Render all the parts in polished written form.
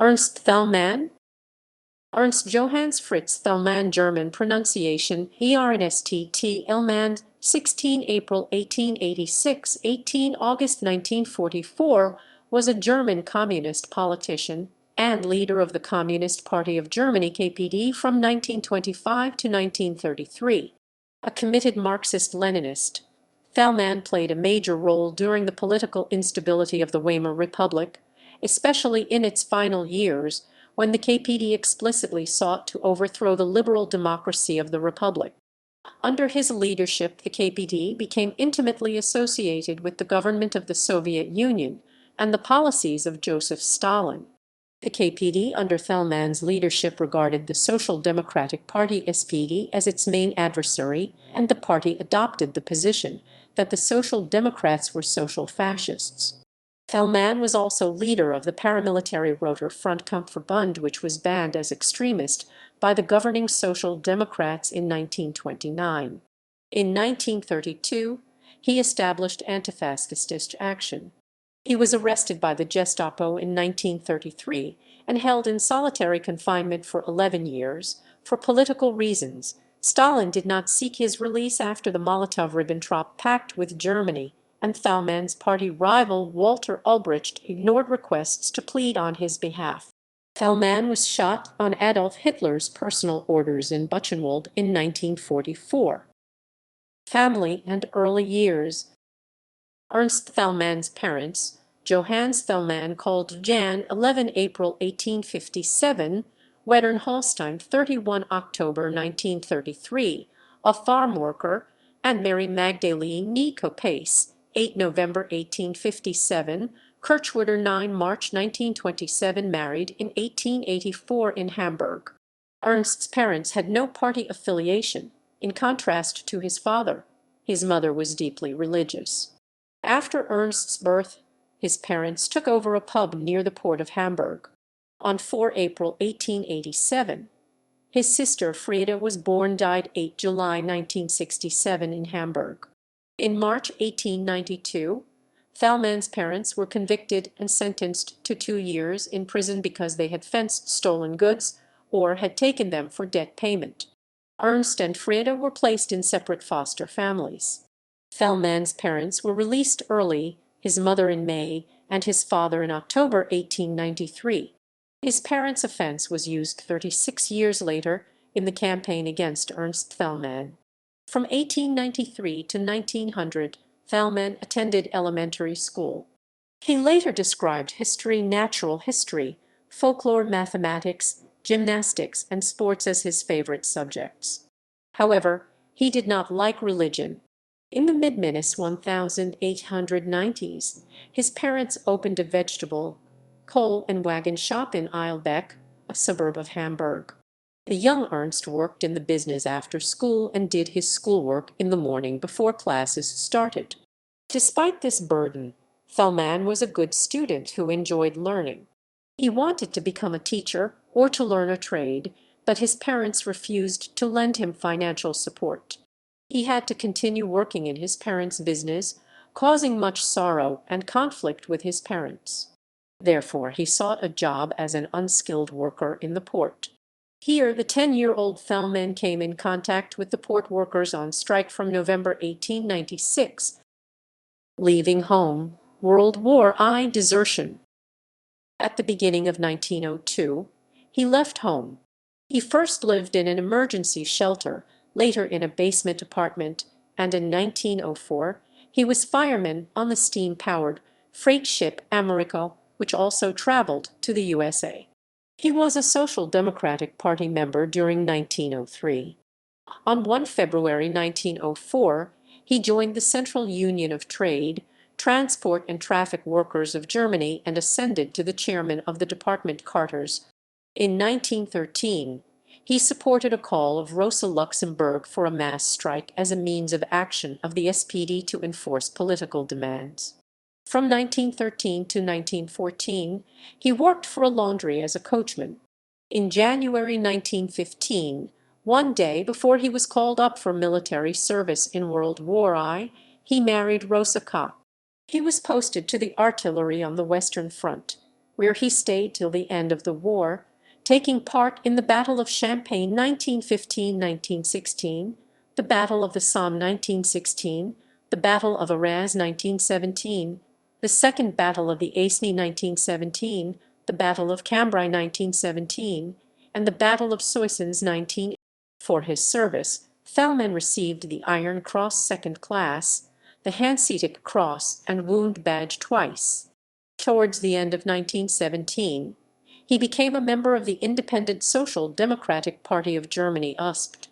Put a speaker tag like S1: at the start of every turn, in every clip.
S1: Ernst Thälmann, Ernst Johannes Fritz Thälmann, German pronunciation Ernst Thälmann, 16 April 1886, 18 August 1944, was a German communist politician and leader of the Communist Party of Germany (KPD) from 1925 to 1933. A committed Marxist-Leninist, Thälmann played a major role during the political instability of the Weimar Republic, especially in its final years, when the KPD explicitly sought to overthrow the liberal democracy of the Republic. Under his leadership, the KPD became intimately associated with the government of the Soviet Union and the policies of Joseph Stalin. The KPD under Thälmann's leadership regarded the Social Democratic Party (SPD) as its main adversary, and the party adopted the position that the Social Democrats were social fascists. Thälmann was also leader of the paramilitary Roter Frontkämpferbund, which was banned as extremist by the governing Social Democrats in 1929. In 1932, he established Antifaschistische Aktion. He was arrested by the Gestapo in 1933 and held in solitary confinement for 11 years for political reasons. Stalin did not seek his release after the Molotov-Ribbentrop Pact with Germany, and Thälmann's party rival Walter Ulbricht ignored requests to plead on his behalf. Thälmann was shot on Adolf Hitler's personal orders in Buchenwald in 1944. Family and early years. Ernst Thälmann's parents, Johannes Thälmann, called Jan 11 April 1857, Wedern Holstein 31 October 1933, a farm worker, and Mary Magdalene Nico Pace, 8 November 1857, Kirchweiler 9 March 1927, married in 1884 in Hamburg. Ernst's parents had no party affiliation, in contrast to his father. His mother was deeply religious. After Ernst's birth, his parents took over a pub near the port of Hamburg. On 4 April 1887, his sister Frieda was born, died 8 July 1967 in Hamburg. In March 1892, Thälmann's parents were convicted and sentenced to 2 years in prison because they had fenced stolen goods or had taken them for debt payment. Ernst and Frieda were placed in separate foster families. Thälmann's parents were released early, his mother in May and his father in October 1893. His parents' offense was used 36 years later in the campaign against Ernst Thälmann. From 1893 to 1900, Thälmann attended elementary school. He later described history, natural history, folklore, mathematics, gymnastics, and sports as his favorite subjects. However, he did not like religion. In the mid-1890s, his parents opened a vegetable, coal and wagon shop in Eilbeck, a suburb of Hamburg. The young Ernst worked in the business after school and did his schoolwork in the morning before classes started. Despite this burden, Thälmann was a good student who enjoyed learning. He wanted to become a teacher or to learn a trade, but his parents refused to lend him financial support. He had to continue working in his parents' business, causing much sorrow and conflict with his parents. Therefore, he sought a job as an unskilled worker in the port. Here, the 10-year-old Thälmann came in contact with the port workers on strike from November 1896. Leaving home, World War I desertion. At the beginning of 1902, he left home. He first lived in an emergency shelter, later in a basement apartment, and in 1904 he was fireman on the steam-powered freight ship Americo, which also traveled to the USA. He was a Social Democratic Party member during 1903. On 1 February 1904, he joined the Central Union of Trade, Transport and Traffic Workers of Germany and ascended to the chairman of the department Carters. In 1913, he supported a call of Rosa Luxemburg for a mass strike as a means of action of the SPD to enforce political demands. From 1913 to 1914, he worked for a laundry as a coachman. In January 1915, one day before he was called up for military service in World War I, he married Rosa Koch. He was posted to the artillery on the Western Front. where he stayed till the end of the war, taking part in the Battle of Champagne 1915–1916, the Battle of the Somme 1916, the Battle of Arras 1917, the Second Battle of the Aisne 1917, the Battle of Cambrai 1917, and the Battle of Soissons 19. For his service, Thälmann received the Iron Cross Second Class, the Hanseatic Cross and Wound Badge twice. Towards the end of 1917, he became a member of the Independent Social Democratic Party of Germany (USPD).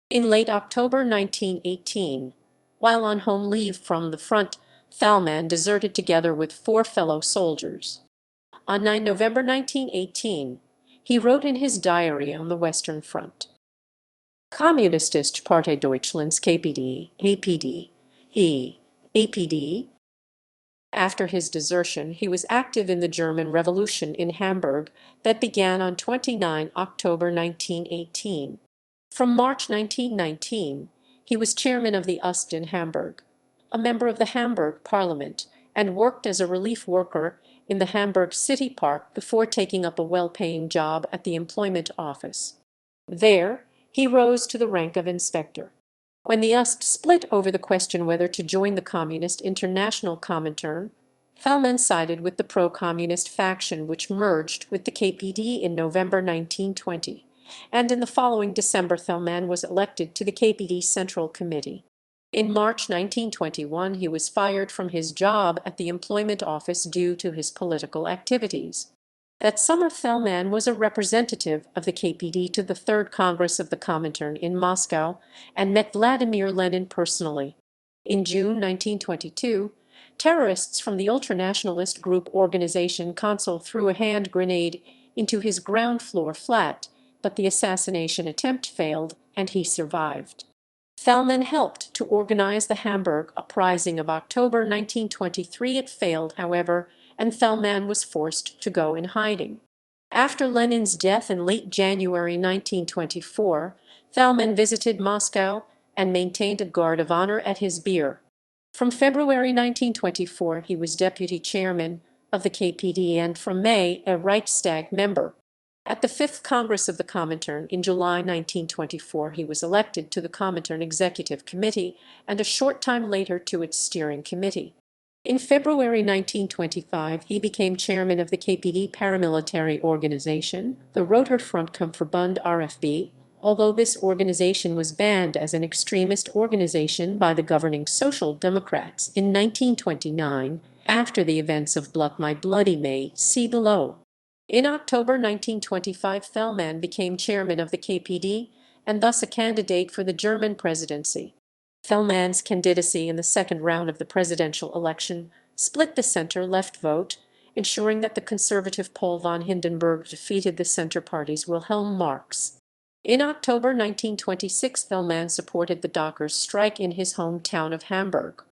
S1: In late October 1918, while on home leave from the front, Thälmann deserted together with 4 fellow soldiers. On 9 November 1918, he wrote in his diary on the Western Front, Kommunistische Partei Deutschlands KPD, APD, APD. After his desertion, he was active in the German Revolution in Hamburg that began on 29 October 1918. From March 1919, he was chairman of the USPD in Hamburg, a member of the Hamburg Parliament, and worked as a relief worker in the Hamburg City Park before taking up a well-paying job at the Employment Office. There, he rose to the rank of inspector. When the USPD split over the question whether to join the Communist International Comintern, Thälmann sided with the pro-communist faction which merged with the KPD in November 1920, and in the following December Thälmann was elected to the KPD Central Committee. In March 1921 he was fired from his job at the Employment Office due to his political activities. That summer Thälmann was a representative of the KPD to the Third Congress of the Comintern in Moscow and met Vladimir Lenin personally. In June 1922, terrorists from the ultranationalist group Organization Consul threw a hand grenade into his ground-floor flat, but the assassination attempt failed and he survived. Thälmann helped to organize the Hamburg Uprising of October 1923. It failed, however, and Thälmann was forced to go in hiding. After Lenin's death in late January 1924, Thälmann visited Moscow and maintained a guard of honor at his bier. From February 1924 he was deputy chairman of the KPD and from May a Reichstag member. At the Fifth Congress of the Comintern in July 1924 he was elected to the Comintern Executive Committee and a short time later to its steering committee. In February 1925 he became chairman of the KPD paramilitary organization, the Roter Frontkämpferbund (RFB), although this organization was banned as an extremist organization by the governing Social Democrats in 1929 after the events of Bloody May, see below. In October 1925 Thälmann became chairman of the KPD and thus a candidate for the German presidency. Thälmann's candidacy in the second round of the presidential election split the center-left vote, ensuring that the conservative Paul von Hindenburg defeated the center party's Wilhelm Marx. In October 1926 Thälmann supported the dockers' strike in his hometown of Hamburg.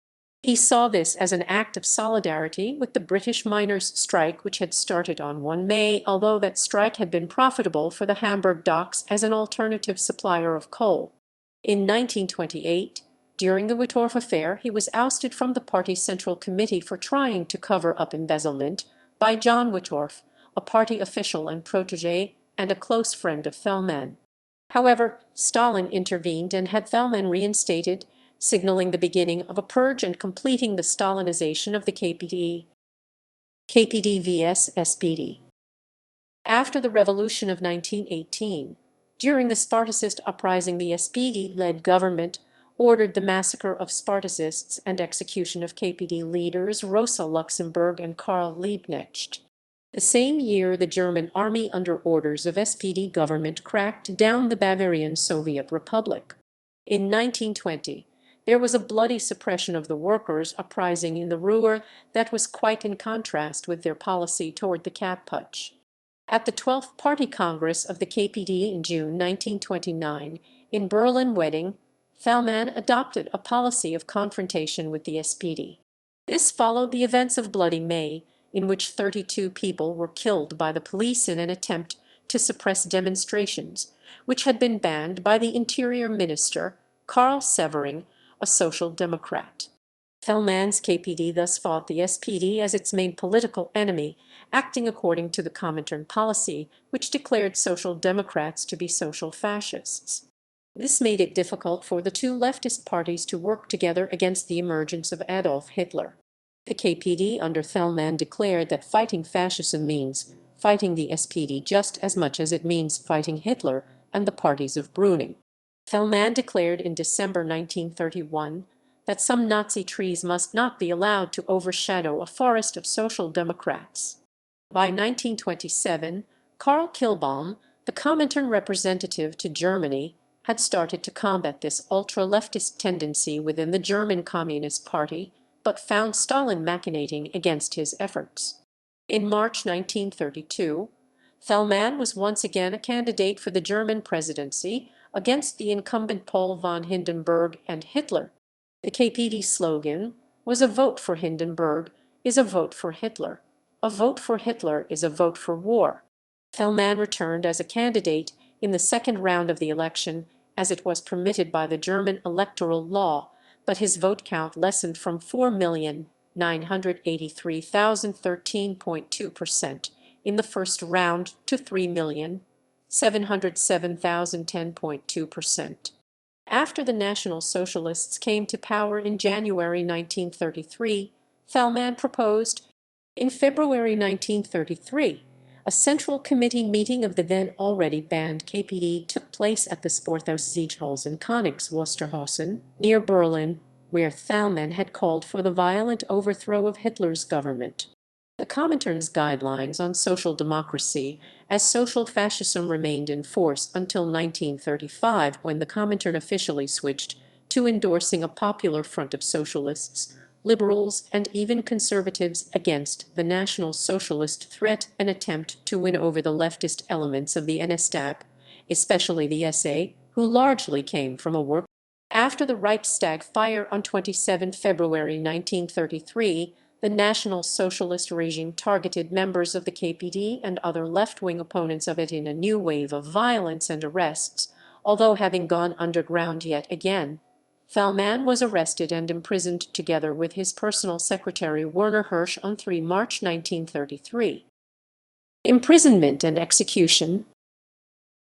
S1: He saw this as an act of solidarity with the British miners' strike which had started on 1 May, although that strike had been profitable for the Hamburg docks as an alternative supplier of coal. In 1928, during the Whittorf affair, he was ousted from the party Central Committee for trying to cover up embezzlement by John Whittorf, a party official and protégé and a close friend of Thälmann. However, Stalin intervened and had Thälmann reinstated, signaling the beginning of a purge and completing the Stalinization of the KPD. KPD vs. SPD. After the Revolution of 1918, during the Spartacist uprising, the SPD-led government ordered the massacre of Spartacists and execution of KPD leaders Rosa Luxemburg and Karl Liebknecht. The same year, the German army, under orders of SPD government, cracked down the Bavarian Soviet Republic. In 1920, there was a bloody suppression of the workers' uprising in the Ruhr that was quite in contrast with their policy toward the Kaputsch. At the 12th Party Congress of the KPD in June 1929 in Berlin-Wedding, Thälmann adopted a policy of confrontation with the SPD. This followed the events of Bloody May, in which 32 people were killed by the police in an attempt to suppress demonstrations, which had been banned by the Interior Minister, Karl Severing, a Social Democrat. Thälmann's KPD thus fought the SPD as its main political enemy, acting according to the Comintern policy, which declared Social Democrats to be social fascists. This made it difficult for the two leftist parties to work together against the emergence of Adolf Hitler. The KPD under Thälmann declared that fighting fascism means fighting the SPD just as much as it means fighting Hitler and the parties of Brüning. Thälmann declared in December 1931 that some Nazi trees must not be allowed to overshadow a forest of Social Democrats. By 1927, Karl Kilbom, the Comintern representative to Germany, had started to combat this ultra-leftist tendency within the German Communist Party, but found Stalin machinating against his efforts. In March 1932, Thälmann was once again a candidate for the German presidency against the incumbent Paul von Hindenburg and Hitler. The KPD slogan was "A vote for Hindenburg is a vote for Hitler. A vote for Hitler is a vote for war." Thälmann returned as a candidate in the second round of the election, as it was permitted by the German electoral law, but his vote count lessened from 4,983,013.2% in the first round to 3,707,010.2%. After the National Socialists came to power in January 1933, Thälmann proposed. In February 1933, a Central Committee meeting of the then already banned KPD took place at the Sporthaus in Königs Wusterhausen, near Berlin, where Thälmann had called for the violent overthrow of Hitler's government. The Comintern's guidelines on social democracy as social fascism remained in force until 1935, when the Comintern officially switched to endorsing a popular front of socialists, liberals, and even conservatives against the National Socialist threat and attempt to win over the leftist elements of the NSDAP, especially the SA, who largely came from a work. After the Reichstag fire on 27 February 1933, the National Socialist regime targeted members of the KPD and other left-wing opponents of it in a new wave of violence and arrests, although having gone underground yet again. Thälmann was arrested and imprisoned together with his personal secretary Werner Hirsch on 3 March 1933. Imprisonment and execution.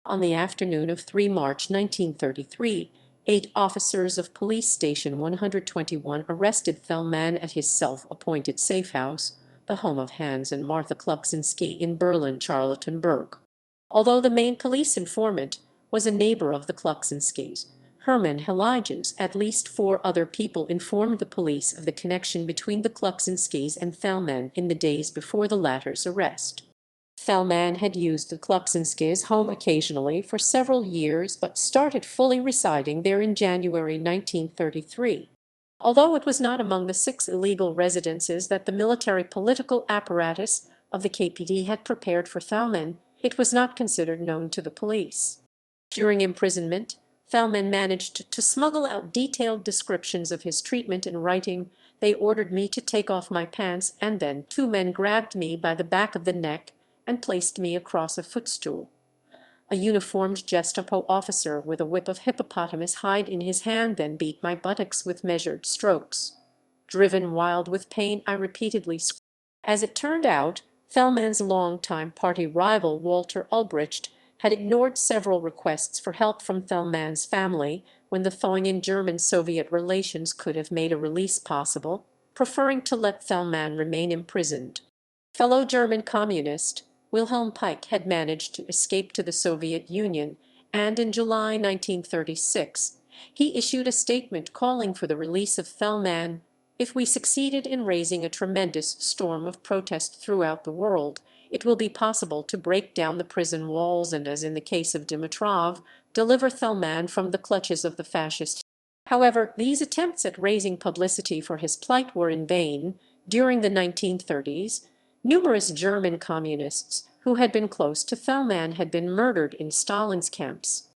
S1: On the afternoon of 3 March 1933, 8 officers of Police Station 121 arrested Thälmann at his self-appointed safe house, the home of Hans and Martha Klucksinski in Berlin-Charlottenburg. Although the main police informant was a neighbor of the Klucksinskis, Hermann Heliges, at least 4 other people informed the police of the connection between the Klucksinskis and Thälmann in the days before the latter's arrest. Thälmann had used the Klucksinskis' home occasionally for several years, but started fully residing there in January 1933. Although it was not among the 6 illegal residences that the military political apparatus of the KPD had prepared for Thälmann, it was not considered known to the police. During imprisonment, Thälmann managed to smuggle out detailed descriptions of his treatment in writing. "They ordered me to take off my pants, and then 2 men grabbed me by the back of the neck and placed me across a footstool. A uniformed Gestapo officer with a whip of hippopotamus hide in his hand then beat my buttocks with measured strokes. Driven wild with pain, I repeatedly screamed." As it turned out, Thälmann's longtime party rival Walter Ulbricht had ignored several requests for help from Thälmann's family when the thawing in German-Soviet relations could have made a release possible, preferring to let Thälmann remain imprisoned. Fellow German communist Wilhelm Peick had managed to escape to the Soviet Union, and in July 1936 he issued a statement calling for the release of Thälmann. "If we succeeded in raising a tremendous storm of protest throughout the world, it will be possible to break down the prison walls and, as in the case of Dimitrov, deliver Thälmann from the clutches of the fascists." However, these attempts at raising publicity for his plight were in vain. During the 1930s, numerous German communists who had been close to Thälmann had been murdered in Stalin's camps.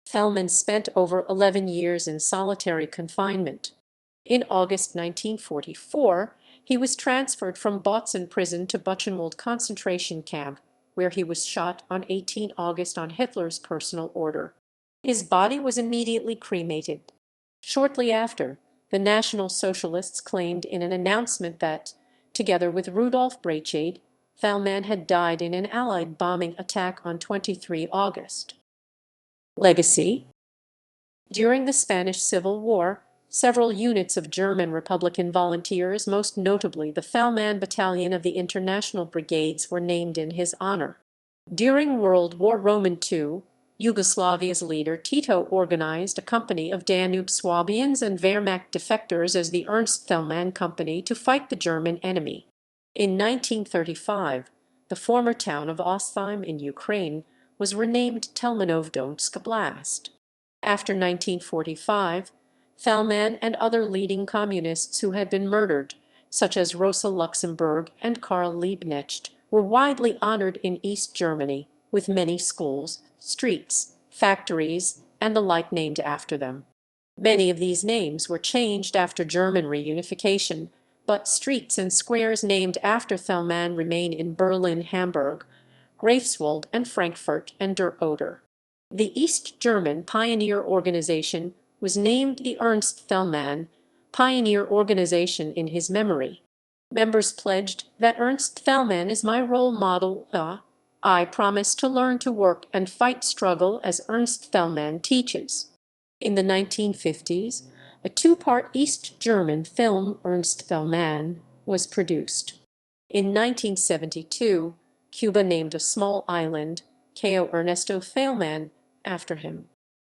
S1: Thälmann spent over 11 years in solitary confinement. In August 1944, he was transferred from Botzen prison to Buchenwald concentration camp, where he was shot on 18 August on Hitler's personal order. His body was immediately cremated. Shortly after, The National Socialists claimed in an announcement that, together with Rudolf Breitscheid, Thälmann had died in an Allied bombing attack on 23 August. Legacy. During the Spanish Civil War, several units of German Republican volunteers, most notably the Thälmann Battalion of the International Brigades, were named in his honor. During World War II, Yugoslavia's leader Tito organized a company of Danube Swabians and Wehrmacht defectors as the Ernst Thälmann Company to fight the German enemy. In 1935, the former town of Ostheim in Ukraine was renamed Ťelmanovdonsk Oblast. After 1945, Thälmann and other leading communists who had been murdered, such as Rosa Luxemburg and Karl Liebknecht, were widely honored in East Germany, with many schools, streets, factories, and the like named after them. Many of these names were changed after German reunification, but streets and squares named after Thälmann remain in Berlin, Hamburg, Greifswald, and Frankfurt and der Oder. The East German Pioneer Organization was named the Ernst Thälmann Pioneer Organization in his memory. Members pledged that Ernst Thälmann is my role model. I promise to learn to work and fight struggle as Ernst Thälmann teaches. In the 1950s, a two-part East German film, Ernst Thälmann, was produced. In 1972, Cuba named a small island, Cayo Ernesto Thälmann, after him.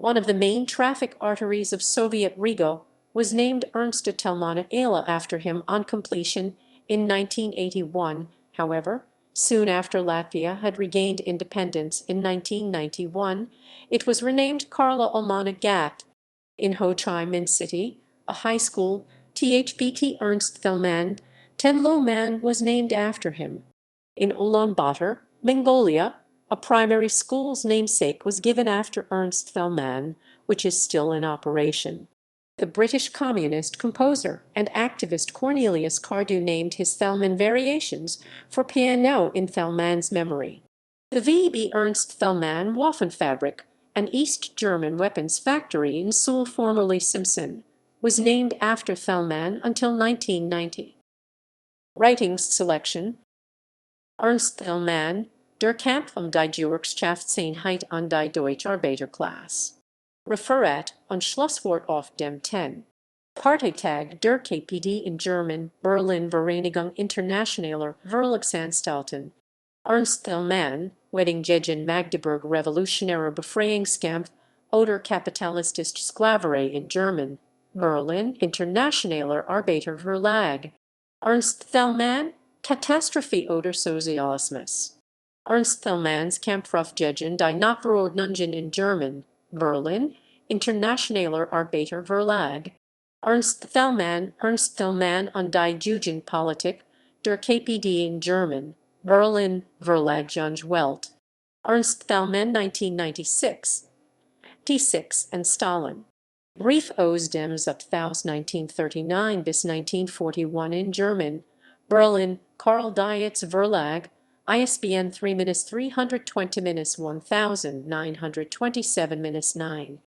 S1: One of the main traffic arteries of Soviet Riga was named Ernst Thälmann after him on completion in 1981. However, soon after Latvia had regained independence in 1991, it was renamed Karla Ulmana Gat. In Ho Chi Minh City, a high school, THBT Ernst Thälmann, ɛʁnst, was named after him. In Ulaanbaatar, Mongolia, a primary school's namesake was given after Ernst Thälmann, which is still in operation. The British communist composer and activist Cornelius Cardew named his Thälmann variations for piano in Thälmann's memory. The VB Ernst Thälmann Waffenfabrik, an East German weapons factory in Suhl, formerly Simpson, was named after Thälmann until 1990. Writings selection. Ernst Thälmann, Der Kampf die Durchschaftseinheit an die Deutsche Arbeiterklasse. Referat on Schlusswort auf dem 10. Parteitag der KPD in German, Berlin Vereinigung Internationaler Verlagsanstalten. Ernst Thälmann, Wedding gegen Magdeburg Revolutionäre Befreiungskampf oder kapitalistische Sklaverei in German, Berlin Internationaler Arbeiterverlag. Ernst Thälmann, Katastrophe oder Sozialismus. Ernst Thälmanns Kampf gegen die Nachverordnungen in German, Berlin Internationaler Arbeiterverlag. Ernst Thälmann an die Jugendpolitik der KPD in German, Berlin Verlag Buchenwald. Ernst Thälmann 1996. T6 and Stalin. Brief aus dem Zuchthaus 1939 bis 1941 in German, Berlin Karl Dietz Verlag, ISBN 3-320-1927-9.